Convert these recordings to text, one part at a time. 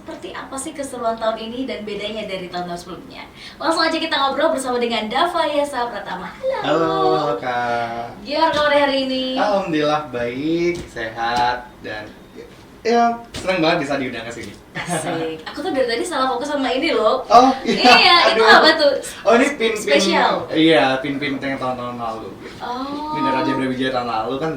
Seperti apa sih keseruan tahun ini dan bedanya dari tahun-tahun sebelumnya? Langsung aja kita ngobrol bersama dengan Dava Yesa Pratama. Halo Halo. Kak. Gimana kabarnya hari ini? Alhamdulillah baik, sehat, dan ya senang banget bisa diundang ke sini. Asik. Aku tuh dari tadi salah fokus sama ini loh. Oh iya. Iya, itu Aduh. apa tuh? Oh ini pin-pin. Spesial. Iya, pin-pin yang tahun-tahun lalu. Gitu. Oh. Pin Raja Brawijaya tahun lalu kan.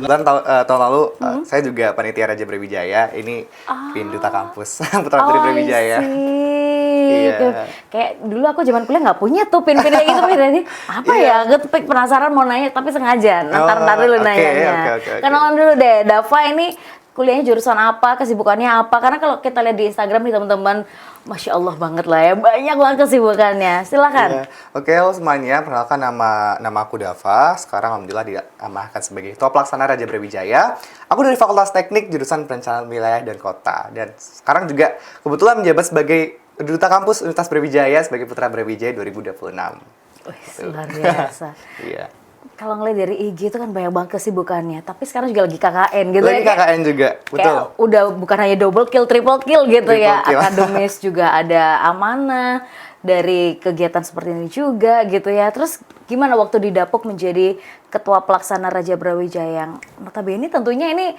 Tahun lalu saya juga panitia Raja Brawijaya. Ini pin duta kampus Putra Putri Brawijaya. Iya. Kayak dulu aku zaman kuliah nggak punya tuh pin-pin kayak gitu. Jadi apa ya? Gue tuh penasaran mau nanya tapi sengaja. Ntar dulu nanyanya. Oke. Kenalan dulu deh, Dava ini kuliahnya jurusan apa, kesibukannya apa? Karena kalau kita lihat di Instagram nih teman-teman, Masya Allah banget lah ya, banyak banget kesibukannya. Silakan. Iya. Oke, halo semuanya. Perkenalkan nama aku Dava. Sekarang alhamdulillah diamanahkan sebagai Ketua Pelaksana Raja Brawijaya. Aku dari Fakultas Teknik jurusan Perencanaan Wilayah dan Kota. Dan sekarang juga kebetulan menjabat sebagai Duta Kampus Universitas Brawijaya sebagai Putra Brawijaya 2026. Wih, luar biasa. Iya. Kalau ngeliat dari IG itu kan banyak banget kesibukannya, tapi sekarang juga lagi KKN gitu Lagi ya. KKN juga, betul. Kayak udah bukan hanya double kill, triple kill gitu ya. Triple kill. Akademis juga ada amanah dari kegiatan seperti ini juga gitu ya. Terus gimana waktu di Dapuk menjadi Ketua Pelaksana Raja Brawijaya yang notabene tentunya ini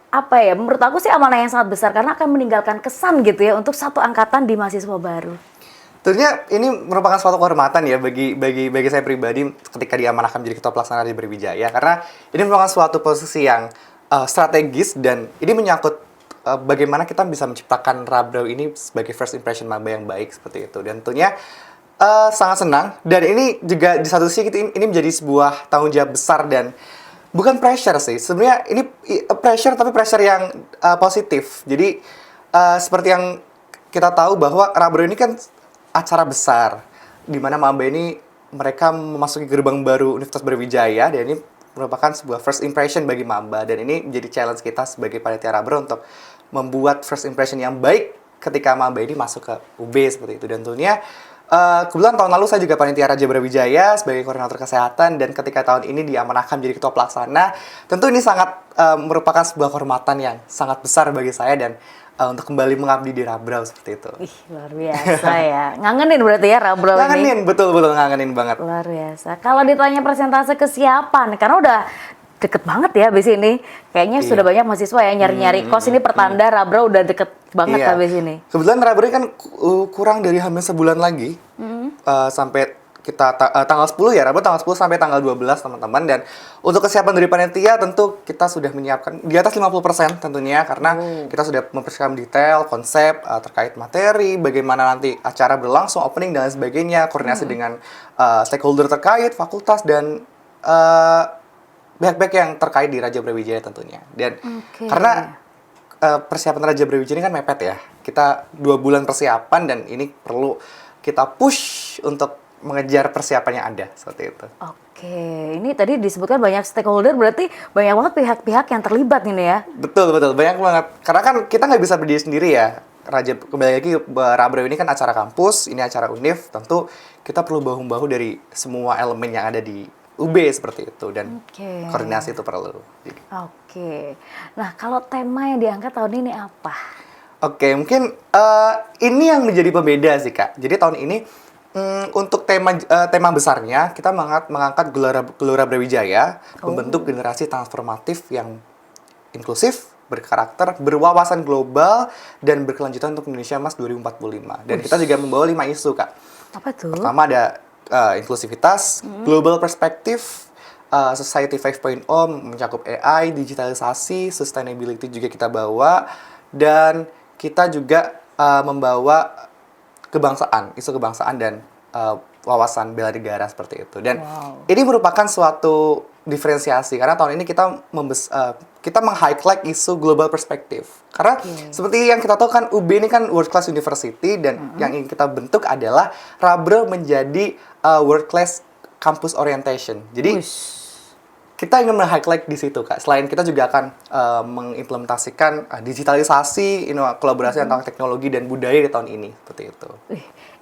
apa ya, menurut aku sih amanah yang sangat besar karena akan meninggalkan kesan gitu ya untuk satu angkatan di mahasiswa baru. Tentunya ini merupakan suatu kehormatan ya bagi saya pribadi ketika diamanahkan menjadi Ketua Pelaksana Raja Brawijaya karena ini merupakan suatu posisi yang strategis dan ini menyangkut bagaimana kita bisa menciptakan Rabrau ini sebagai first impression maba yang baik seperti itu. Dan tentunya sangat senang dan ini juga di satu sisi ini menjadi sebuah tanggung jawab besar dan bukan pressure sih. Sebenarnya ini pressure tapi pressure yang positif. Jadi seperti yang kita tahu bahwa Rabrau ini kan acara besar di mana maba ini mereka memasuki gerbang baru Universitas Brawijaya dan ini merupakan sebuah first impression bagi maba dan ini menjadi challenge kita sebagai panitia Rabrau untuk membuat first impression yang baik ketika maba ini masuk ke UB seperti itu. Dan tentunya kebetulan tahun lalu saya juga panitia Raja Brawijaya sebagai koordinator kesehatan dan ketika tahun ini diamanahkan menjadi ketua pelaksana, tentu ini sangat merupakan sebuah kehormatan yang sangat besar bagi saya dan untuk kembali mengabdi di Rabrau seperti itu. Ih, luar biasa ya. Ngangenin berarti ya Rabrau ini. Ngangenin, betul ngangenin banget. Luar biasa. Kalau ditanya persentase kesiapan, karena udah deket banget ya habis ini. Kayaknya sudah banyak mahasiswa ya nyari-nyari kos ini pertanda Rabrau udah deket banget habis ini. Kebetulan Rabrau ini kan kurang dari hampir sebulan lagi. Sampai kita tanggal 10 ya, Rabrau tanggal 10 sampai tanggal 12 teman-teman. Dan untuk kesiapan dari panitia tentu kita sudah menyiapkan di atas 50% tentunya karena kita sudah mempersiapkan detail, konsep terkait materi, bagaimana nanti acara berlangsung, opening dan sebagainya, koordinasi dengan stakeholder terkait, fakultas dan pihak-pihak yang terkait di Raja Brawijaya tentunya. Dan karena persiapan Raja Brawijaya ini kan mepet ya. Kita 2 bulan persiapan dan ini perlu kita push untuk mengejar persiapan yang ada seperti itu. Oke, ini tadi disebutkan banyak stakeholder, berarti banyak banget pihak-pihak yang terlibat ini ya? Betul, banyak banget. Karena kan kita nggak bisa berdiri sendiri ya. Raja, kembali lagi, Rabrau ini kan acara kampus, ini acara univ, tentu kita perlu bahu-bahu dari semua elemen yang ada di UB seperti itu dan koordinasi itu perlu. Oke, nah kalau tema yang diangkat tahun ini apa? Oke, mungkin ini yang menjadi pembeda sih Kak. Jadi tahun ini untuk tema besarnya kita mengangkat Gelora Brawijaya membentuk generasi transformatif yang inklusif, berkarakter, berwawasan global dan berkelanjutan untuk Indonesia Emas 2045. Dan kita juga membawa 5 isu Kak. Apa tuh? Pertama ada inklusivitas, global perspective, society 5.0 mencakup AI, digitalisasi, sustainability juga kita bawa dan kita juga membawa kebangsaan, isu kebangsaan dan wawasan bela negara seperti itu. Dan ini merupakan suatu diferensiasi karena tahun ini kita meng-highlight isu global perspective. Karena seperti yang kita tahu kan UB ini kan world class university dan yang ingin kita bentuk adalah Rabro menjadi world class campus orientation. Jadi kita ingin meng-highlight di situ, Kak. Selain kita juga akan mengimplementasikan digitalisasi, kolaborasi antara teknologi dan budaya di tahun ini, seperti itu.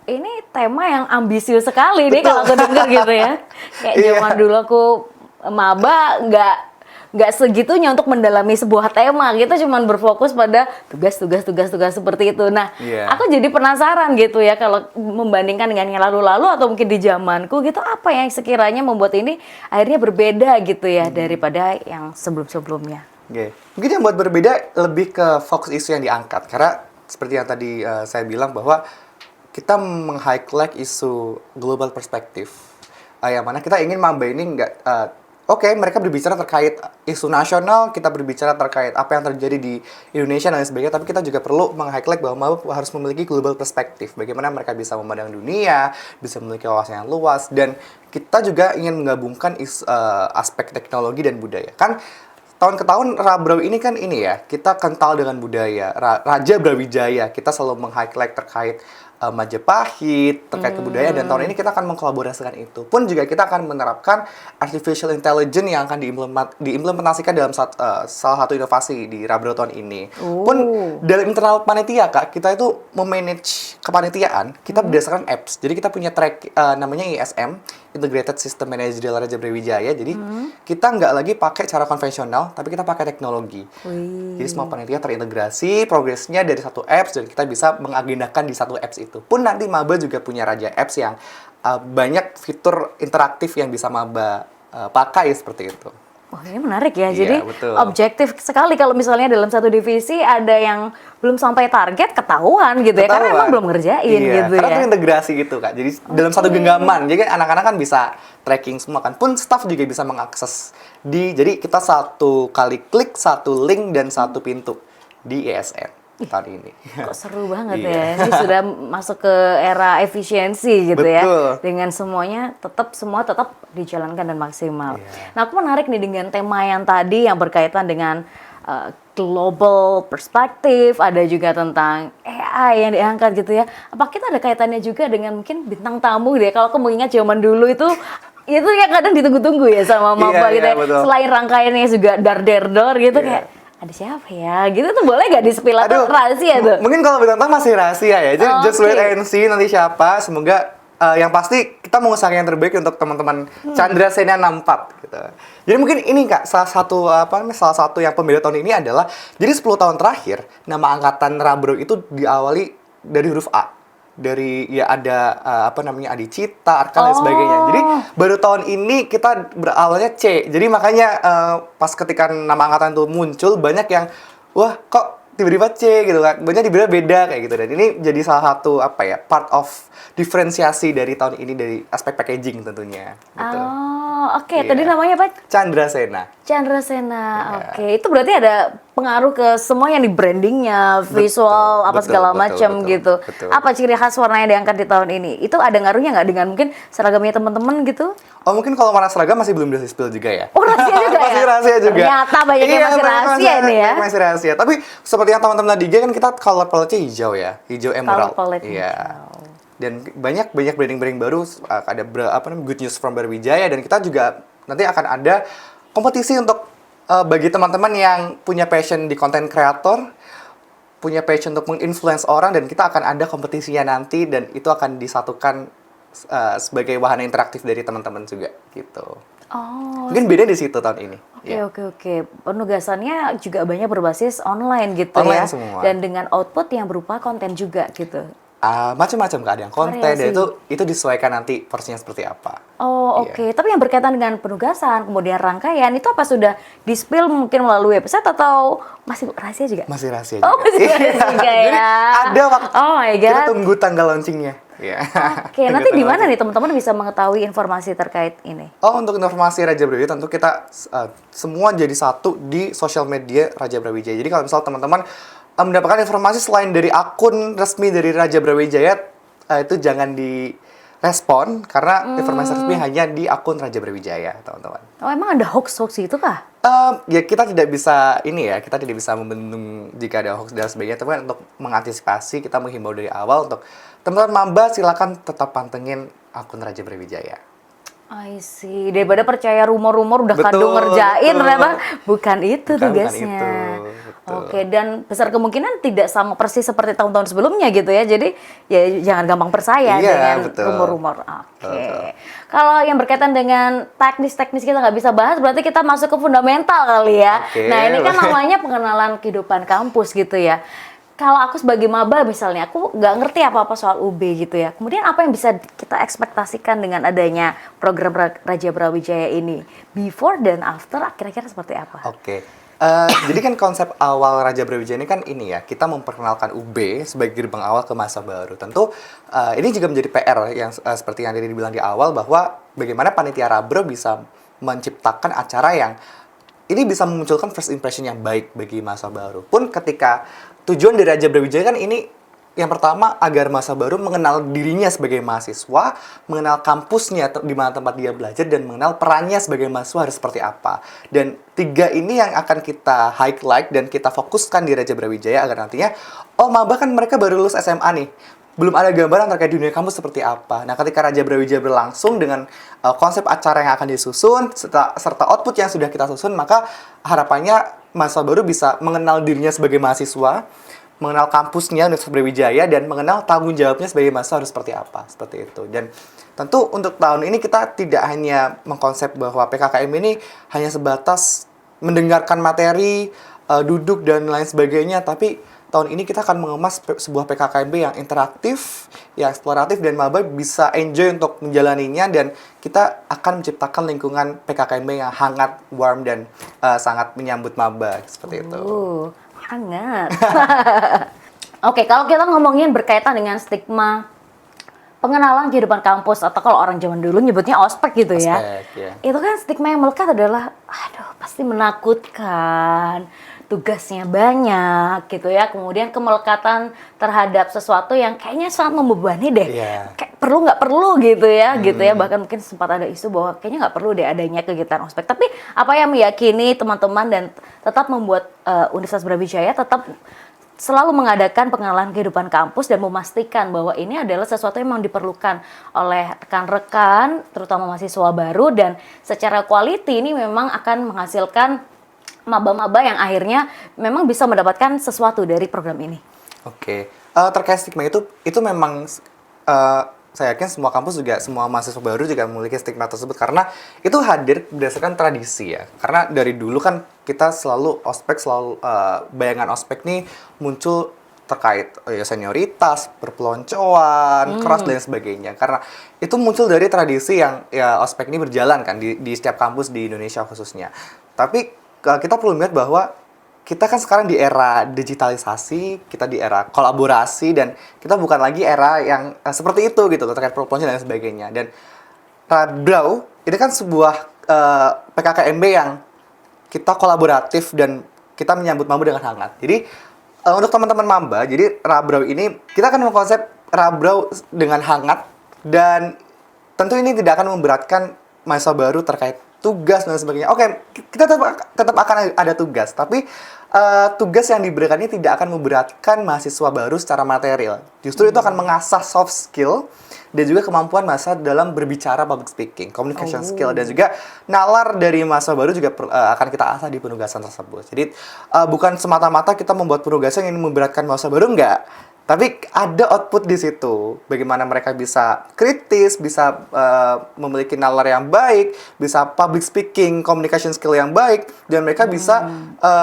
Ini tema yang ambisius sekali nih kalau aku dengar gitu ya. Kayak zaman dulu aku maba nggak segitunya untuk mendalami sebuah tema gitu, cuman berfokus pada tugas seperti itu. Nah, aku jadi penasaran gitu ya kalau membandingkan dengan yang lalu-lalu atau mungkin di zamanku gitu, apa yang sekiranya membuat ini akhirnya berbeda gitu ya daripada yang sebelum-sebelumnya. Mungkin yang buat berbeda lebih ke fokus isu yang diangkat karena seperti yang tadi saya bilang bahwa kita meng-highlight isu global perspektif yang mana kita ingin maba ini mereka berbicara terkait isu nasional, kita berbicara terkait apa yang terjadi di Indonesia dan lain sebagainya, tapi kita juga perlu meng-highlight bahwa maba harus memiliki global perspektif, bagaimana mereka bisa memandang dunia, bisa memiliki wawasan yang luas, dan kita juga ingin menggabungkan aspek teknologi dan budaya. Kan tahun ke tahun Rabro ini kan kita kental dengan budaya, Raja Brawijaya, kita selalu meng-highlight terkait Majapahit, terkait kebudayaan, dan tahun ini kita akan mengkolaborasikan itu. Pun juga kita akan menerapkan artificial intelligence yang akan diimplementasikan dalam salah satu inovasi di Rabro tahun ini. Pun dalam internal panitia, Kak, kita itu memanage kepanitiaan, kita berdasarkan apps. Jadi kita punya track namanya ISM, Integrated System Managerial Raja Brawijaya. Jadi kita nggak lagi pakai cara konvensional, tapi kita pakai teknologi. Jadi semua panitia terintegrasi, progresnya dari satu apps, dan kita bisa mengagendakan di satu apps itu. Pun nanti maba juga punya Raja Apps yang banyak fitur interaktif yang bisa maba pakai seperti itu. Wah, ini menarik ya. Iya, Jadi betul. objektif sekali kalau misalnya dalam satu divisi ada yang belum sampai target ketahuan gitu ya, karena emang belum ngerjain gitu karena ya. terintegrasi gitu, Kak. Jadi dalam satu genggaman, jadi anak-anak kan bisa tracking semua kan. Pun staff juga bisa mengakses jadi kita satu kali klik, satu link, dan satu pintu di ESN tahun ini. Kok seru banget ya. Ini sudah masuk ke era efisiensi gitu ya. Dengan semua tetap dijalankan dan maksimal. Nah, aku menarik nih dengan tema yang tadi yang berkaitan dengan global perspektif, ada juga tentang AI yang diangkat gitu ya. Apa kita ada kaitannya juga dengan mungkin bintang tamu gitu ya? Kalau aku mengingat zaman dulu itu yang kadang ditunggu-tunggu ya sama maba gitu ya. Betul. Selain rangkaiannya juga dar-der-dor gitu kayak ada siapa ya? Gitu tuh boleh gak di-spill atau rahasia tuh? Mungkin kalau bintang tamu masih rahasia ya. Jadi just wait and see nanti siapa. Semoga yang pasti kita mengusahakan yang terbaik untuk teman-teman Chandra Sena 64 gitu. Jadi mungkin ini, Kak, salah satu yang pembeda tahun ini adalah jadi 10 tahun terakhir nama angkatan Rabro itu diawali dari huruf A. Dari ada Adicita, Arkan, dan sebagainya. Jadi baru tahun ini kita berawalnya C. Jadi makanya pas ketika nama angkatan itu muncul, banyak yang wah kok tiba-tiba C gitu kan. Banyak tiba-tiba beda kayak gitu. Dan ini jadi salah satu part of diferensiasi dari tahun ini dari aspek packaging tentunya. Gitu. Oke. Tadi namanya apa? Chandra Sena. Chandra Sena. Oke. Itu berarti ada pengaruh ke semua yang di brandingnya, visual, segala macam gitu. Betul. Apa ciri khas warnanya diangkat di tahun ini? Itu ada ngaruhnya nggak dengan mungkin seragamnya teman-teman gitu? Oh, mungkin kalau warna seragam masih belum di-spill juga ya. Oh, rahasia juga ya? Masih rahasia juga. Ternyata banyak yang masih rahasia ini ya. Masih rahasia. Tapi seperti yang teman-teman tadi kan kita color palette-nya hijau ya. Hijau emerald. Dan banyak branding-branding baru, ada Good News from Brawijaya, dan kita juga nanti akan ada kompetisi untuk bagi teman-teman yang punya passion di content creator, punya passion untuk menginfluence orang, dan kita akan ada kompetisinya nanti, dan itu akan disatukan sebagai wahana interaktif dari teman-teman juga gitu. Mungkin beda di situ tahun ini. Oke. Penugasannya juga banyak berbasis online gitu online ya. Semua. Dan dengan output yang berupa konten juga gitu. Macam-macam, Kak, ada yang konten, dan itu disesuaikan nanti porsinya seperti apa. Oke. Tapi yang berkaitan dengan penugasan, kemudian rangkaian, itu apa sudah di-spill mungkin melalui website atau masih rahasia juga? Masih rahasia juga. Masih rahasia juga ya. Jadi ada waktu. Oh my God. Kita tunggu tanggal launchingnya. Oke, nanti di mana nih teman-teman bisa mengetahui informasi terkait ini? Untuk informasi Raja Brawijaya tentu kita semua jadi satu di sosial media Raja Brawijaya. Jadi kalau misal teman-teman mendapatkan informasi selain dari akun resmi dari Raja Brawijaya, itu jangan respon karena informasi resmi hanya di akun Raja Brawijaya, teman-teman. Oh, emang ada hoax-hoax itu kah? Ya kita tidak bisa kita tidak bisa membendung jika ada hoax dan sebagainya. Tapi untuk mengantisipasi kita menghimbau dari awal untuk teman-teman maba silakan tetap pantengin akun Raja Brawijaya. I see. Daripada percaya rumor-rumor udah Betul, kadung ngerjain, betul. ternyata bukan itu Bukan tugasnya. itu, betul. Oke, dan besar kemungkinan tidak sama persis seperti tahun-tahun sebelumnya gitu ya. Jadi ya jangan gampang percaya Iya, dengan betul. rumor-rumor. Oke. Betul. Kalau yang berkaitan dengan teknis-teknis kita nggak bisa bahas, berarti kita masuk ke fundamental kali ya. Oke. Nah, ini kan namanya pengenalan kehidupan kampus gitu ya. Kalau aku sebagai maba misalnya, aku nggak ngerti apa-apa soal UB gitu ya. Kemudian apa yang bisa kita ekspektasikan dengan adanya program Raja Brawijaya ini? Before dan after, kira-kira seperti apa? Oke. Jadi kan konsep awal Raja Brawijaya ini kan ini ya, kita memperkenalkan UB sebagai gerbang awal ke masa baru. Tentu ini juga menjadi PR yang seperti yang tadi dibilang di awal bahwa bagaimana panitia Rabro bisa menciptakan acara yang ini bisa memunculkan first impression yang baik bagi masa baru. Pun ketika tujuan dari Raja Brawijaya kan ini yang pertama agar masa baru mengenal dirinya sebagai mahasiswa, mengenal kampusnya di mana tempat dia belajar dan mengenal perannya sebagai mahasiswa harus seperti apa. Dan 3 ini yang akan kita highlight dan kita fokuskan di Raja Brawijaya agar nantinya maba kan mereka baru lulus SMA nih. Belum ada gambaran terkait dunia kampus seperti apa. Nah, ketika Raja Brawijaya berlangsung dengan konsep acara yang akan disusun serta output yang sudah kita susun, maka harapannya masa baru bisa mengenal dirinya sebagai mahasiswa, mengenal kampusnya Universitas Brawijaya, dan mengenal tanggung jawabnya sebagai mahasiswa harus seperti apa, seperti itu. Dan tentu untuk tahun ini kita tidak hanya mengkonsep bahwa PKKM ini hanya sebatas mendengarkan materi, duduk dan lain sebagainya, tapi tahun ini kita akan mengemas sebuah PKKMB yang interaktif, yang eksploratif, dan maba bisa enjoy untuk menjalaninya, dan kita akan menciptakan lingkungan PKKMB yang hangat, warm, dan sangat menyambut maba, seperti itu. Hangat. Oke, kalau kita ngomongin berkaitan dengan stigma pengenalan kehidupan kampus, atau kalau orang zaman dulu nyebutnya ospek gitu ya. Ospek, ya. Itu kan stigma yang melekat adalah, aduh pasti menakutkan, tugasnya banyak gitu ya. Kemudian kemelekatan terhadap sesuatu yang kayaknya sangat membebani deh. Iya. Kayak perlu nggak perlu gitu ya, gitu ya. Bahkan mungkin sempat ada isu bahwa kayaknya nggak perlu deh adanya kegiatan ospek. Tapi apa yang meyakini teman-teman dan tetap membuat Universitas Brawijaya tetap selalu mengadakan pengenalan kehidupan kampus dan memastikan bahwa ini adalah sesuatu yang memang diperlukan oleh rekan-rekan, terutama mahasiswa baru, dan secara quality ini memang akan menghasilkan maba-maba yang akhirnya memang bisa mendapatkan sesuatu dari program ini. Oke. Terkait stigma itu memang saya yakin semua kampus juga, semua mahasiswa baru juga memiliki stigma tersebut karena itu hadir berdasarkan tradisi ya. Karena dari dulu kan kita selalu bayangan ospek nih muncul terkait senioritas, perpeloncoan, keras dan sebagainya. Karena itu muncul dari tradisi yang ya ospek ini berjalan kan di setiap kampus di Indonesia khususnya. Tapi kita perlu melihat bahwa kita kan sekarang di era digitalisasi, kita di era kolaborasi, dan kita bukan lagi era yang seperti itu gitu terkait perpeloncoan dan sebagainya. Dan Rabrau ini kan sebuah PKKMB yang kita kolaboratif dan kita menyambut maba dengan hangat. Jadi untuk teman-teman maba, jadi Rabrau ini kita akan mengkonsep Rabrau dengan hangat, dan tentu ini tidak akan memberatkan mahasiswa baru terkait tugas dan sebagainya. Oke, kita tetap akan ada tugas, tapi tugas yang diberikan ini tidak akan memberatkan mahasiswa baru secara material. Justru itu akan mengasah soft skill dan juga kemampuan mahasiswa dalam berbicara, public speaking, communication skill, dan juga nalar dari mahasiswa baru juga akan kita asah di penugasan tersebut. Jadi bukan semata-mata kita membuat penugasan yang memberatkan mahasiswa baru, enggak. Tapi ada output di situ. Bagaimana mereka bisa kritis, bisa memiliki nalar yang baik, bisa public speaking, communication skill yang baik, dan mereka bisa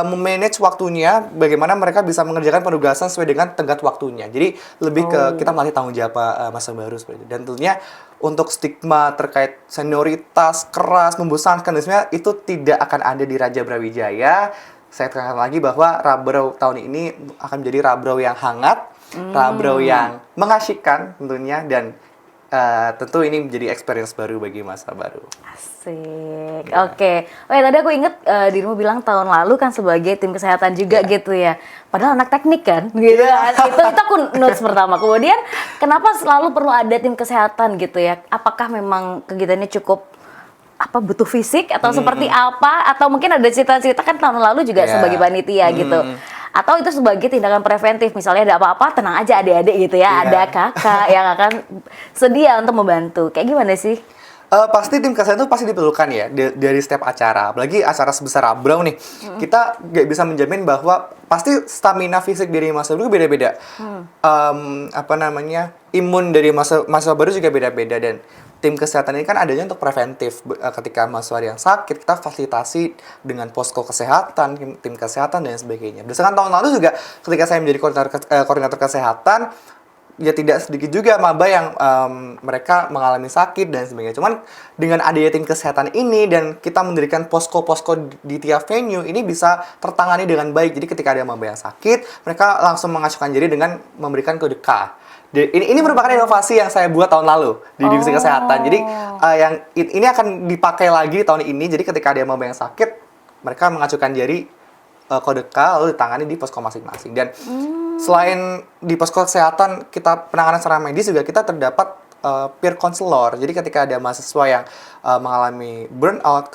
memanage waktunya, bagaimana mereka bisa mengerjakan penugasan sesuai dengan tenggat waktunya. Jadi lebih ke kita melatih tanggung jawab masa baru seperti itu. Dan tentunya untuk stigma terkait senioritas, keras, membosankan, dan sebenarnya itu tidak akan ada di Raja Brawijaya. Saya tekankan lagi bahwa Rabrau tahun ini akan menjadi Rabrau yang hangat, Rabrau yang mengasyikkan tentunya, dan tentu ini menjadi experience baru bagi masa baru. Asik. Oke. Tadi aku inget dirimu bilang tahun lalu kan sebagai tim kesehatan juga gitu ya. Padahal anak teknik kan, gitu. Itu aku notes pertama. Kemudian kenapa selalu perlu ada tim kesehatan gitu ya? Apakah memang kegiatannya cukup butuh fisik atau seperti apa? Atau mungkin ada cerita-cerita kan tahun lalu juga sebagai panitia gitu. Atau itu sebagai tindakan preventif, misalnya ada apa-apa tenang aja adik-adik gitu ya, ada kakak yang akan sedia untuk membantu. Kayak gimana sih? Pasti tim kesehatan itu pasti diperlukan ya dari setiap acara, apalagi acara sebesar Rabrau nih. Kita nggak bisa menjamin bahwa pasti stamina fisik dari mahasiswa baru beda-beda. Imun dari mahasiswa baru juga beda-beda, dan tim kesehatan ini kan adanya untuk preventif. Ketika mahasiswa yang sakit, kita fasilitasi dengan posko kesehatan, tim kesehatan dan sebagainya. Berdasarkan tahun lalu juga ketika saya menjadi koordinator kesehatan, ya tidak sedikit juga maba yang mereka mengalami sakit dan sebagainya. Cuman dengan adanya tim kesehatan ini dan kita mendirikan posko-posko di tiap venue, ini bisa tertangani dengan baik. Jadi ketika ada maba yang sakit, mereka langsung mengajukan diri dengan memberikan kode K. Ini merupakan inovasi yang saya buat tahun lalu di divisi kesehatan. Jadi ini akan dipakai lagi tahun ini. Jadi ketika ada maba yang sakit, mereka mengajukan diri kode K lalu ditangani di posko masing-masing. Dan selain di posko kesehatan kita penanganan secara medis, juga kita terdapat peer counselor. Jadi ketika ada mahasiswa yang mengalami burnout,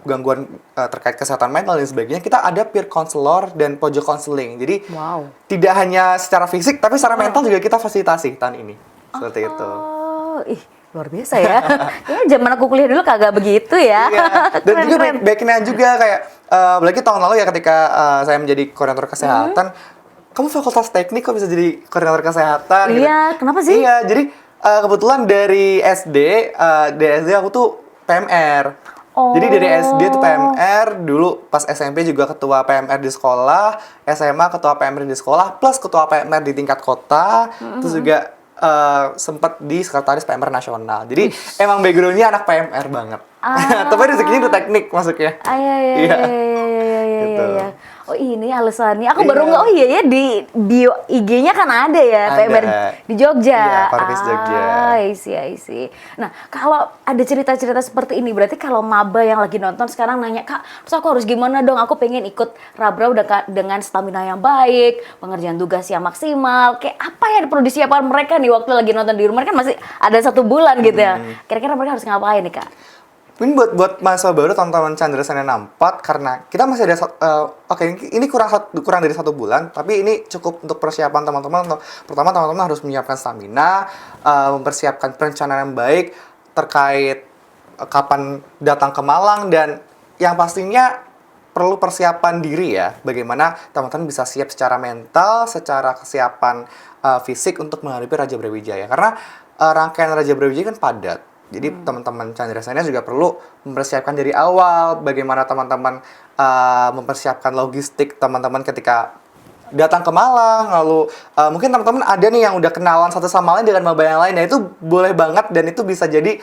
gangguan terkait kesehatan mental dan sebagainya, kita ada peer counselor dan pojok counseling. Jadi tidak hanya secara fisik tapi secara mental juga kita fasilitasi tahun ini. Seperti itu. Ih, luar biasa ya. Ya zaman aku kuliah dulu kagak begitu ya. Iya. Dan juga backnya juga kayak apalagi tahun lalu ya ketika saya menjadi koordinator kesehatan, kamu fakultas teknik kok bisa jadi koordinator kesehatan? Iya, gitu. Kenapa sih? Iya, jadi kebetulan dari SD aku tuh PMR. Jadi dari SD tuh PMR, dulu pas SMP juga ketua PMR di sekolah, SMA ketua PMR di sekolah, plus ketua PMR di tingkat kota, terus juga sempat di sekretaris PMR nasional. Jadi emang background-nya anak PMR banget. Tapi rezekinya di teknik masuknya. Iya. Oh ini alasannya. Aku baru nggak. Oh iya ya, di bio IG-nya kan ada ya PMR di Jogja. Iya, Parvis Jogja. I see. Nah, kalau ada cerita-cerita seperti ini, berarti kalau maba yang lagi nonton sekarang nanya, Kak, terus aku harus gimana dong? Aku pengen ikut Rabrau dengan stamina yang baik, pengerjaan tugas yang maksimal. Kayak apa yang perlu disiapkan mereka nih waktu lagi nonton di rumah? Kan masih ada 1 bulan gitu ya. Kira-kira mereka harus ngapain nih, Kak? Mungkin buat mahasiswa baru teman-teman Chandra Sanena 4, karena kita masih ada ini kurang dari 1 bulan, tapi ini cukup untuk persiapan teman-teman. Pertama, teman-teman harus menyiapkan stamina, mempersiapkan perencanaan yang baik terkait kapan datang ke Malang, dan yang pastinya perlu persiapan diri ya, bagaimana teman-teman bisa siap secara mental, secara kesiapan fisik untuk menghadapi Raja Brawijaya. Karena rangkaian Raja Brawijaya kan padat. Jadi teman-teman Chandra Sanena juga perlu mempersiapkan dari awal bagaimana teman-teman mempersiapkan logistik teman-teman ketika datang ke Malang. Lalu mungkin teman-teman ada nih yang udah kenalan satu sama lain dengan maba yang lain. Nah itu boleh banget, dan itu bisa jadi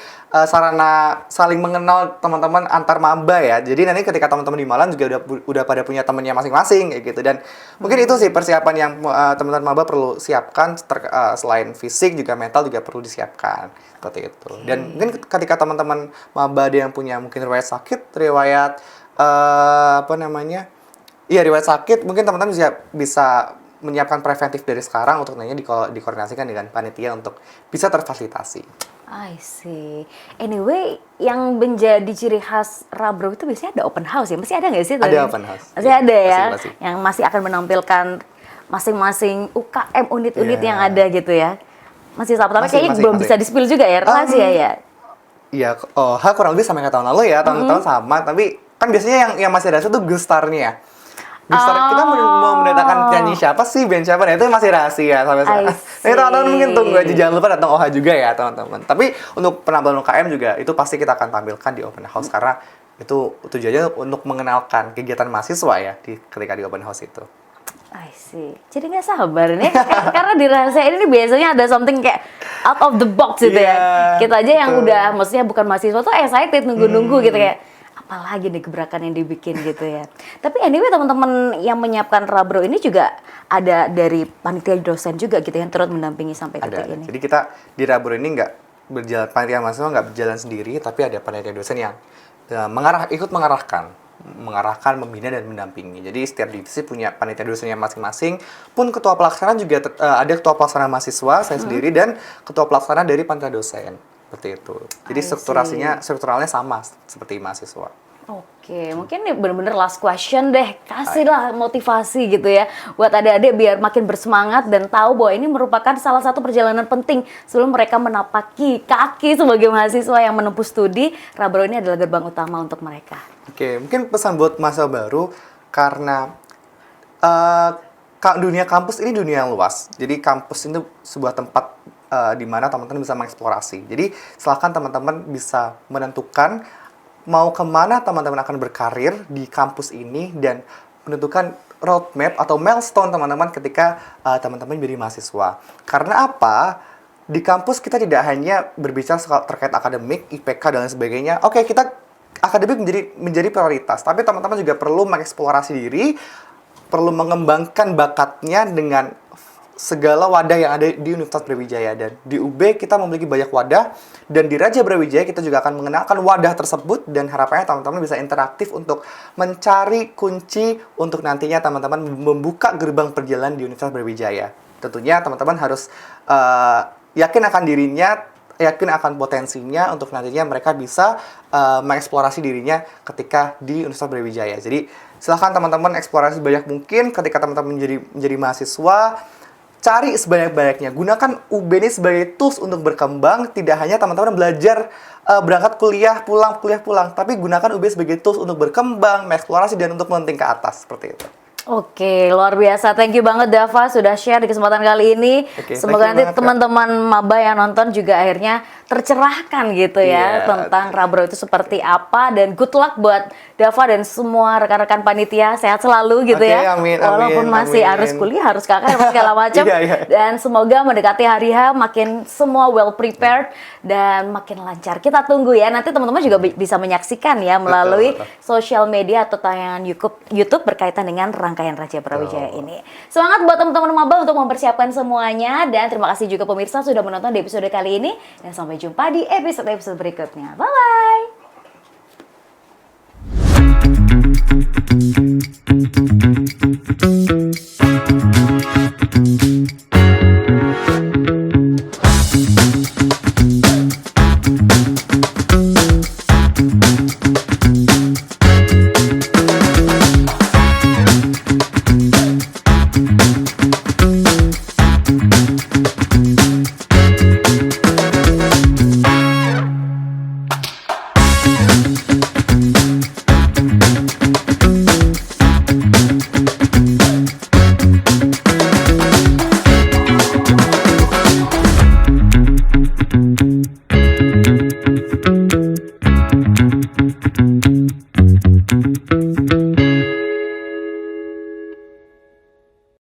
sarana saling mengenal teman-teman antar maba ya. Jadi nanti ketika teman-teman di Malang juga udah pada punya temannya masing-masing kayak gitu. Dan mungkin itu sih persiapan yang teman-teman maba perlu siapkan. Selain fisik juga mental juga perlu disiapkan. Seperti itu. Dan mungkin ketika teman-teman maba ada yang punya mungkin riwayat sakit, riwayat riwayat sakit, mungkin teman-teman bisa menyiapkan preventif dari sekarang untuk nantinya dikoordinasikan dengan panitia untuk bisa terfasilitasi. I see. Anyway, yang menjadi ciri khas Rabrau itu biasanya ada open house ya? Masih ada nggak sih? Ada open house. Masih ada ya? Masih. Yang masih akan menampilkan masing-masing UKM unit-unit yang ada gitu ya? Masih sama, tapi kayaknya belum bisa di-spill juga ya, rahasia ya? Iya, kurang lebih sama kayak tahun lalu ya, tahun-tahun sama, tapi kan biasanya yang masih ada tuh gestarnya ya. Gestar kita mau mendatangkan penyanyi siapa sih, band siapa, nah itu masih rahasia sampai sekarang. Nah, teman-teman mungkin tunggu aja, jangan lupa datang OHA juga ya teman-teman. Tapi untuk penampilan UKM juga itu pasti kita akan tampilkan di open house, karena itu tujuannya untuk mengenalkan kegiatan mahasiswa ya ketika di open house itu. I see. Jadi nggak sabar nih, karena di rahasia ini biasanya ada something kayak out of the box gitu ya. Kita aja yang udah, maksudnya bukan mahasiswa tuh excited nunggu-nunggu gitu kayak, apalagi nih gebrakan yang dibikin gitu ya. Tapi anyway teman-teman yang menyiapkan Rabrau ini juga ada dari panitia dosen juga gitu yang turut mendampingi sampai detik ini. Jadi kita di Rabrau ini berjalan, panitia mahasiswa nggak berjalan sendiri, tapi ada panitia dosen yang ikut mengarahkan, membina dan mendampingi. Jadi setiap divisi punya panitia dosennya masing-masing. Pun ketua pelaksana juga ada ketua pelaksana mahasiswa saya sendiri dan ketua pelaksana dari panitia dosen. Seperti itu. Jadi strukturalnya sama seperti mahasiswa. Oke, mungkin ini bener-bener last question deh. Kasihlah motivasi gitu ya buat adik-adik biar makin bersemangat dan tahu bahwa ini merupakan salah satu perjalanan penting sebelum mereka menapaki kaki sebagai mahasiswa yang menempuh studi. Rabro ini adalah gerbang utama untuk mereka. Oke, mungkin pesan buat mahasiswa baru karena dunia kampus ini dunia yang luas. Jadi kampus itu sebuah tempat di mana teman-teman bisa mengeksplorasi. Jadi silakan teman-teman bisa menentukan mau kemana teman-teman akan berkarir di kampus ini dan menentukan roadmap atau milestone teman-teman ketika teman-teman menjadi mahasiswa. Karena apa? Di kampus kita tidak hanya berbicara terkait akademik, IPK dan lain sebagainya. Oke, kita akademik menjadi prioritas, tapi teman-teman juga perlu mengeksplorasi diri, perlu mengembangkan bakatnya dengan segala wadah yang ada di Universitas Brawijaya. Dan di UB kita memiliki banyak wadah, dan di Raja Brawijaya kita juga akan mengenalkan wadah tersebut, dan harapannya teman-teman bisa interaktif untuk mencari kunci untuk nantinya teman-teman membuka gerbang perjalanan di Universitas Brawijaya. Tentunya teman-teman harus yakin akan dirinya, yakin akan potensinya untuk nantinya mereka bisa mengeksplorasi dirinya ketika di Universitas Brawijaya. Jadi silahkan teman-teman eksplorasi banyak mungkin ketika teman-teman menjadi mahasiswa. Cari sebanyak-banyaknya, gunakan UB ini sebagai tools untuk berkembang. Tidak hanya teman-teman belajar berangkat kuliah pulang, tapi gunakan UB sebagai tools untuk berkembang, mengeksplorasi, dan untuk melengking ke atas, seperti itu. Oke, luar biasa. Thank you banget Dava sudah share di kesempatan kali ini. Semoga nanti teman-teman maba yang nonton juga akhirnya tercerahkan gitu ya tentang Rabro itu seperti apa, dan good luck buat Dava dan semua rekan-rekan panitia, sehat selalu gitu ya. Amin, walaupun masih harus kuliah, harus KKN, segala macam. Dan semoga mendekati hari H makin semua well prepared dan makin lancar. Kita tunggu ya. Nanti teman-teman juga bisa menyaksikan ya melalui sosial media atau tayangan YouTube berkaitan dengan rangkaian Raja Brawijaya ini. Semangat buat teman-teman maba untuk mempersiapkan semuanya, dan terima kasih juga pemirsa sudah menonton di episode kali ini, dan sampai jumpa di episode-episode berikutnya. Bye-bye!